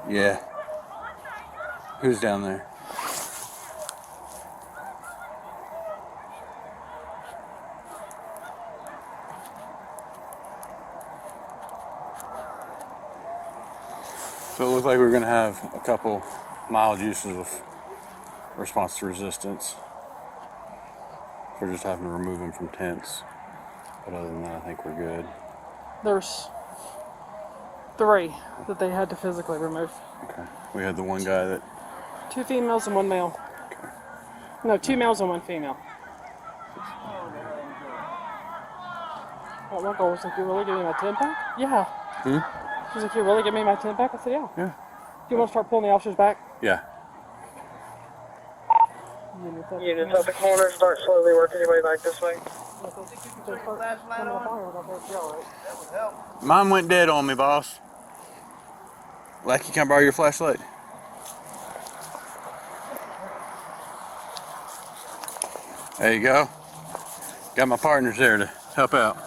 Yeah. Who's down there? So it looked like we were going to have a couple mild uses of response to resistance. We're just having to remove them from tents. But other than that, I think we're good. There's 3 that they had to physically remove. Okay. We had the one guy that... 2 females and 1 male. Okay. No, 2 males and 1 female. Well, my goal was like, you really give me my 10-pack? Yeah. She's like, you really give me my 10-pack? I said, yeah. Yeah. Do you want to start pulling the officers back? Yeah. You just at the corner, start slowly working your way back this way. Mine went dead on me, boss. Lackey, can I borrow your flashlight? There you go. Got my partners there to help out.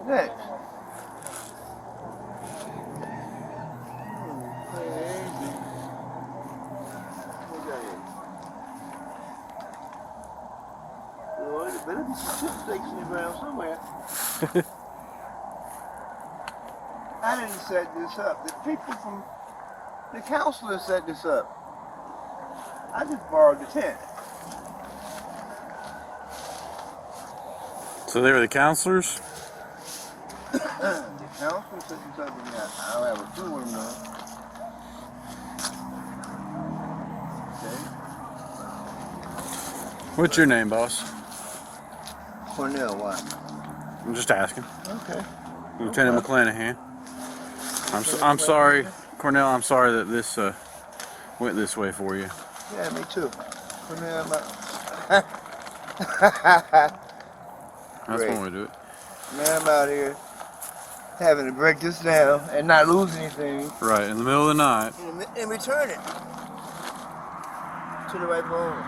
Next. Well, there better be some tip stations around somewhere. I didn't set this up. The people from the counselor set this up. I just borrowed the tent. So they were the counselors? The counselor set this up with me. I don't have a clue what I'm doing. Okay. What's your name, boss? Cornell, why? I'm just asking. Okay. Lieutenant McClanahan. I'm sorry, Cornell. I'm sorry that this went this way for you. Yeah, me too. Cornell, That's Great. one way to do it. Man, I'm out here having to break this down and not lose anything. Right, in the middle of the night. And return it to the right owner.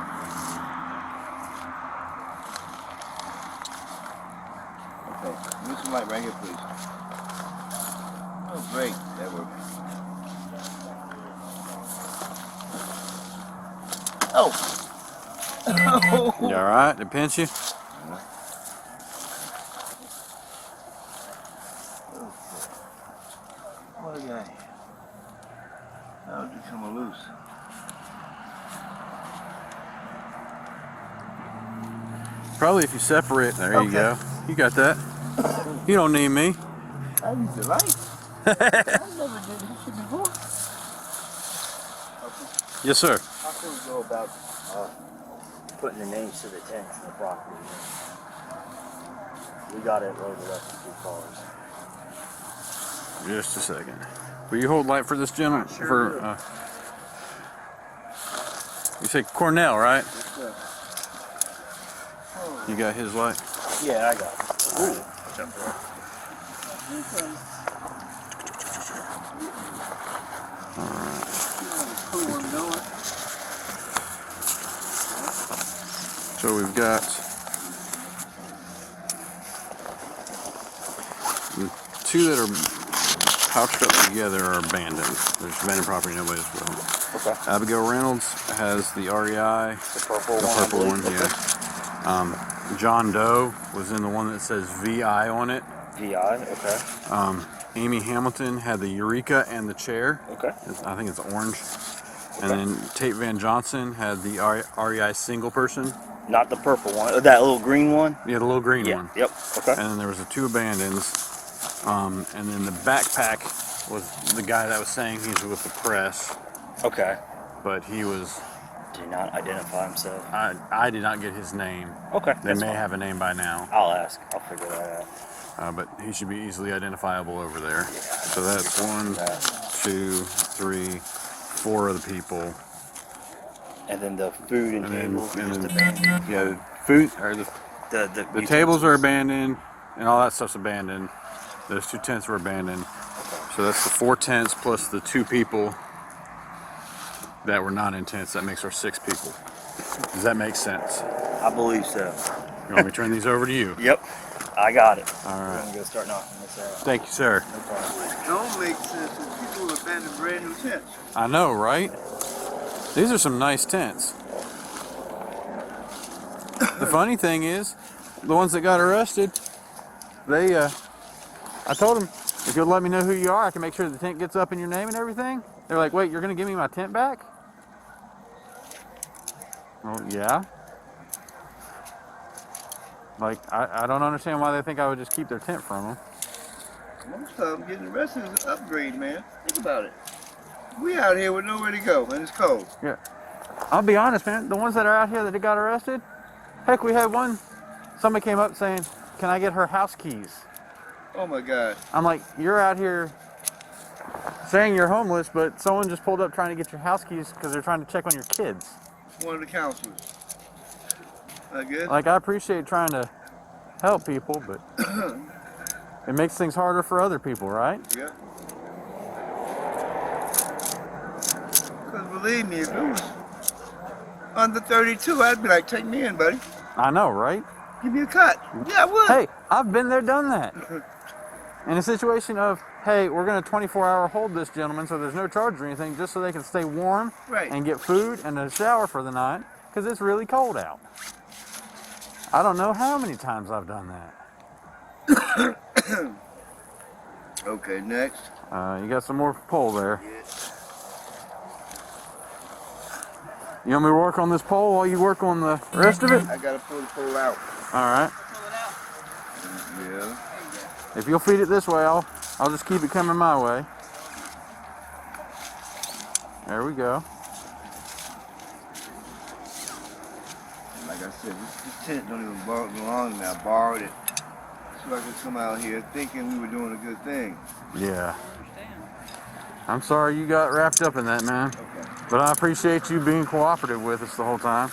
Okay, use some light right here, please. Oh, great, that worked. Oh! You alright? Did it pinch you? What a guy. That'll just come loose. Probably if you separate. There you go. You got that. You don't need me. I used the light. I never did this shit before. Yes, sir. How can we go about putting the names to the tents and the property. We got it loaded up in 2 cars. Just a second. Will you hold light for this gentleman? Sure. You say Cornell, right? Yes, sir. You got his light? Yeah, I got it. Ooh. So we've got the 2 that are pouched up together are abandoned. There's abandoned property, nobody's well. Okay. Abigail Reynolds has the REI, The purple the one. purple one, Okay. yeah. John Doe was in the one that says VI on it. VI, okay. Amy Hamilton had the Eureka and the chair. Okay. I think it's orange. And then Tate Van Johnson had the REI single person. Not the purple one. That little green one? Yeah, the little green one. Yep. Okay. And then there was the 2 abandons. And then the backpack was the guy that was saying he's with the press. Okay. But he was... Did not identify himself. I did not get his name. Okay. They may have a name by now. I'll ask. I'll figure that out. But he should be easily identifiable over there. So that's 1, 2, 3, 4 of the people. And then the food and tables are just abandoned. Yeah, the food or the tables are abandoned and all that stuff's abandoned. Those 2 tents were abandoned. So that's the 4 tents plus the 2 people that were not in tents. That makes our 6 people. Does that make sense? I believe so. You want me to turn these over to you? Yep. I got it. All right. I'm going to go start knocking this out. Thank you, sir. No problem. It don't make sense if people abandon brand new tents. I know, right? These are some nice tents. The funny thing is, the ones that got arrested, they, I told them, if you'll let me know who you are, I can make sure the tent gets up in your name and everything. They're like, wait, you're going to give me my tent back? Well, yeah. Like, I don't understand why they think I would just keep their tent from them. Most of them getting arrested is an upgrade, man. Think about it. We out here with nowhere to go, and it's cold. Yeah. I'll be honest, man. The ones that are out here that got arrested, heck, we had one, somebody came up saying, can I get her house keys? Oh my God. I'm like, you're out here saying you're homeless, but someone just pulled up trying to get your house keys because they're trying to check on your kids. One of the counselors. That good? Like, I appreciate trying to help people, but it makes things harder for other people, right? Yep. Because believe me, if it was under 32, I'd be like, take me in, buddy. I know, right? Give me a cut. Yeah, I would. Hey, I've been there, done that. In a situation of, hey, we're going to 24-hour hold this gentleman so there's no charge or anything, just so they can stay warm and get food and a shower for the night, because it's really cold out. I don't know how many times I've done that. Okay, next. You got some more pole there. You want me to work on this pole while you work on the rest of it? I gotta pull the pole out. All right. Yeah. If you'll feed it this way, I'll just keep it coming my way. There we go. Like I said, this tent don't even belong to me. I borrowed it so I could come out here thinking we were doing a good thing. Yeah. I'm sorry you got wrapped up in that, man. Okay. But I appreciate you being cooperative with us the whole time.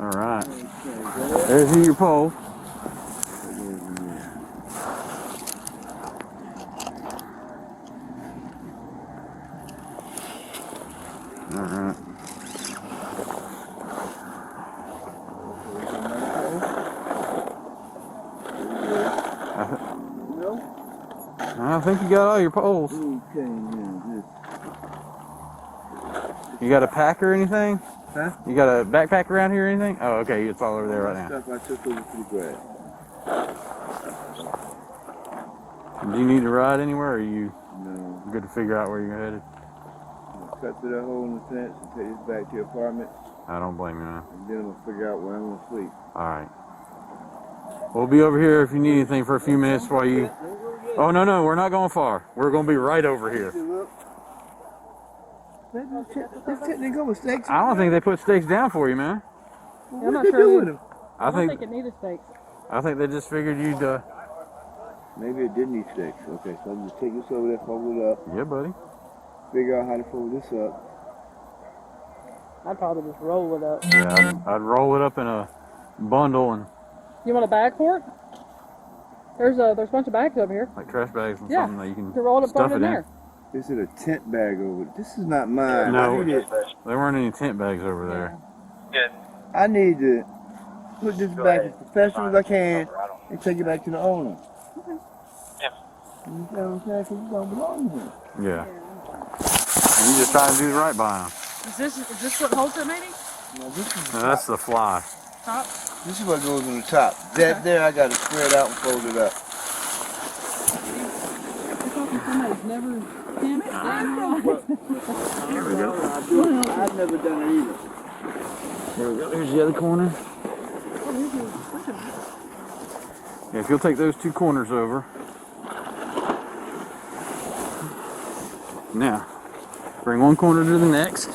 All right. There's your pole. All right. I think you got all your poles. You got a pack or anything? Huh? You got a backpack around here or anything? Oh, okay, it's all over there right now. Stuff I took over to the grass. Do you need to ride anywhere, or are you No. good to figure out where you're headed? Cut through that hole in the fence and take this back to your apartment. I don't blame you, man. And then I'm gonna figure out where I'm gonna sleep. All right. We'll be over here if you need anything for a few minutes while you... Oh, no, we're not going far. We're going to be right over here. They go with stakes. I don't think they put stakes down for you, man. I'm not sure. with them? I don't think it needed stakes. I think they just figured you'd... Maybe it did need stakes. Okay, so I'm just take this over there, fold it up. Yeah, buddy. Figure out how to fold this up. I'd probably just roll it up. Yeah, I'd roll it up in a bundle and... You want a bag for it? There's a bunch of bags over here. Like trash bags and Yeah. something that you can roll it up, stuff throw it in there. Is it a tent bag over it? This is not mine. No, there weren't any tent bags over there. Good. I need to put this back as professional as I can and take it back to the owner. Yeah. You know what I'm saying? 'Cause it don't belong here. Yeah. And you just trying to do right by them. Is this what holds it, maybe? Now, this is No, that's the fly. Top? This is what goes on the top. That there, I got to spread out and fold it up. Somebody's never stamped it down. Here we go. I've never done it either. There we go. Here's the other corner. Yeah, if you'll take those two corners over. Now, bring one corner to the next.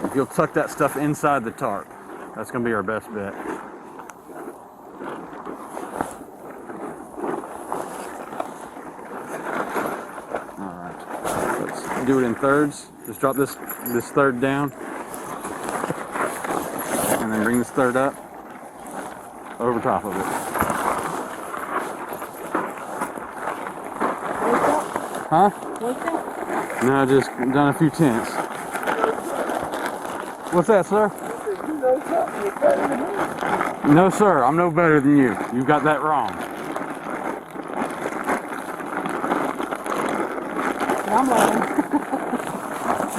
If you'll tuck that stuff inside the tarp, that's going to be our best bet. Alright, let's do it in thirds. Just drop this third down. And then bring this third up over top of it. Huh? No, just done a few tents. What's that, sir? No, sir. I'm no better than you. You got that wrong. I'm lying.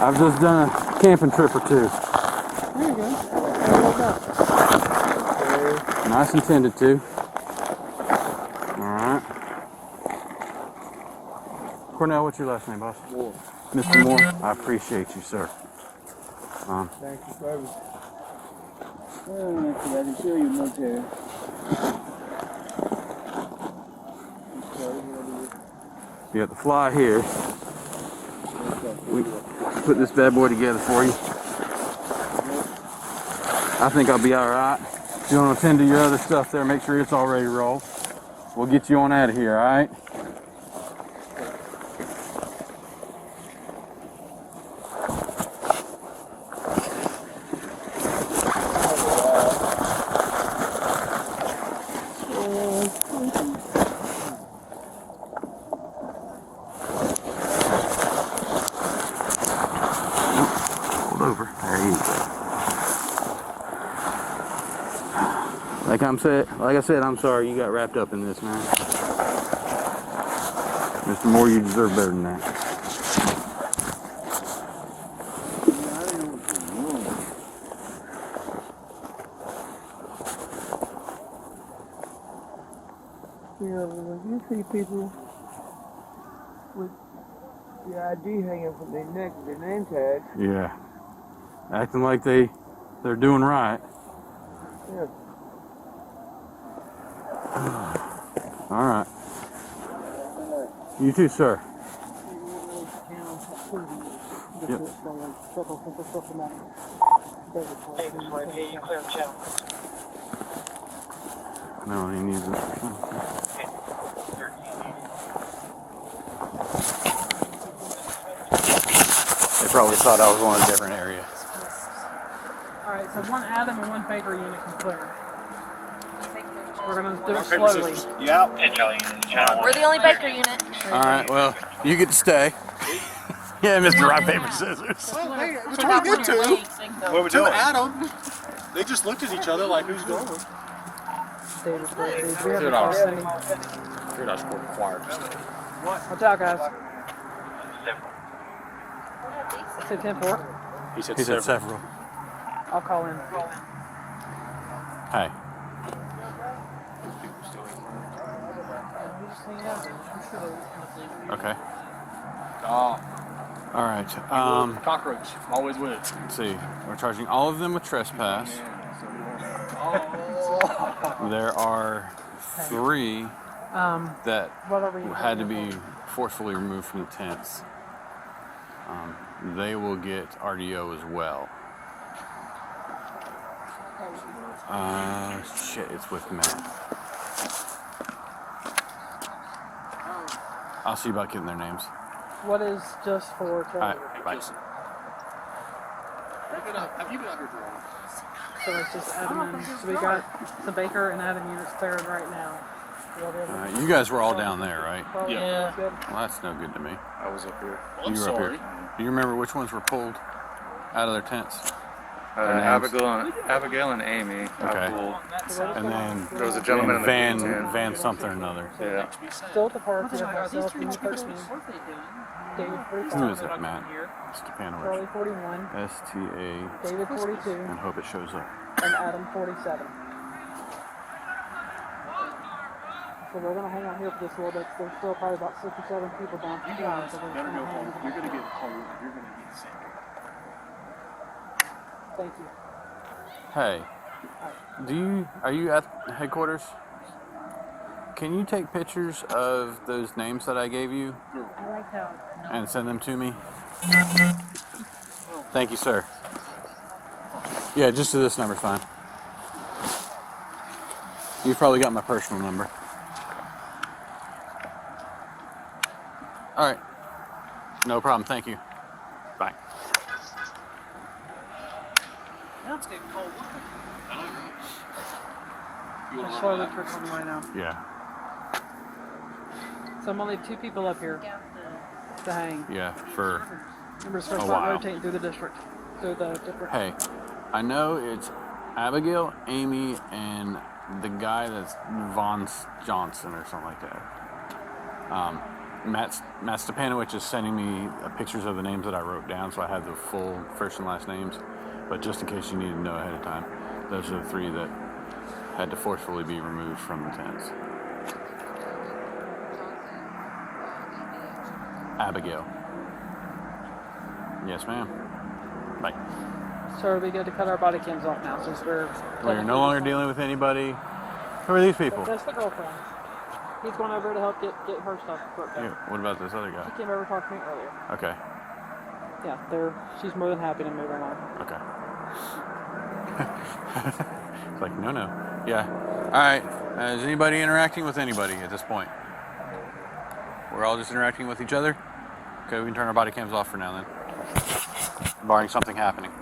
I've just done a camping trip or two. There you go. Nice and tended to. Alright. Cornell, what's your last name, boss? Moore. Mr. Moore, I appreciate you, sir. Thank you, service. I can show you military. You got the fly here. We put this bad boy together for you. I think I'll be alright. If you want to attend to your other stuff there, make sure it's all ready to roll. We'll get you on out of here, alright? Over. There you go. Like I said, I'm sorry you got wrapped up in this, man. Mr. Moore, you deserve better than that. Yeah, when you see people with the ID hanging from their neck with their name tag. Yeah. Acting like they're doing right. Yeah. All right. You too, sir. Yep. No, he needs it. They probably thought I was going a different area. Alright, so one Adam and one Baker unit can clear. We're going to do it slowly. You out? We're the only Baker unit. All right, well, you get to stay. Yeah, Mr. Rock, Paper, Scissors. Well, we're trying to get to. What are we doing? Adam. They just looked at each other like, who's going? $2 required. Watch out, guys. I said 10-4. He said several. I'll call in. Hey. Okay. Oh. All right. Cockroach, always with it. Let's see. We're charging all of them with trespass. There are 3 that had to be forcefully removed from the tents. They will get RDO as well. Shit, it's with Matt. I'll see about getting their names. What is just for Alright, bye. Have you been out here drawing? So it's just admin. So we got the baker and admin units cleared right now. You guys were all down there, right? Yeah. Well, that's no good to me. I was up here. Well, You I'm were up sorry. here. Do you remember which ones were pulled out of their tents? Abigail and Amy. Okay. And then There was a gentleman in the green tent. Van something or another. Yeah. Still at the park. We have myself and 13. David 45. Who is it, Matt? Stepanovich. Charlie 41. STA. David 42. And hope it shows up. And Adam 47. So we're gonna hang out here for this a little bit. There's still probably about 67 people down here. So we're just Better gonna go hang home. out. You're gonna get cold. You're gonna get sick. Thank you. Hey, are you at headquarters? Can you take pictures of those names that I gave you I like how. and send them to me? Thank you, sir. Yeah, just to this number's fine. You've probably got my personal number. All right. No problem. Thank you. Bye. Now it's getting cold. That's Charlie Kirk on right now. Yeah. So I'm gonna leave 2 people up here to hang. Yeah, for Remember, a start while. rotating through the district. Through the different. Hey, I know it's Abigail, Amy, and the guy that's Von Johnson or something like that. Matt Stepanovich is sending me pictures of the names that I wrote down, so I have the full first and last names. But just in case you need to know ahead of time, those are the 3 that had to forcefully be removed from the tents. Abigail. Yes, ma'am. Bye. So are we good to cut our body cams off now since we're... We're no longer dealing with anybody. Who are these people? That's the girlfriend. He's going over to help get her stuff worked out. Yeah, what about this other guy? She came over to talk to me earlier. Okay. Yeah, she's more than happy to move along. Okay. It's like, no. Yeah. All right. Is anybody interacting with anybody at this point? We're all just interacting with each other? Okay, we can turn our body cams off for now then. Barring something happening.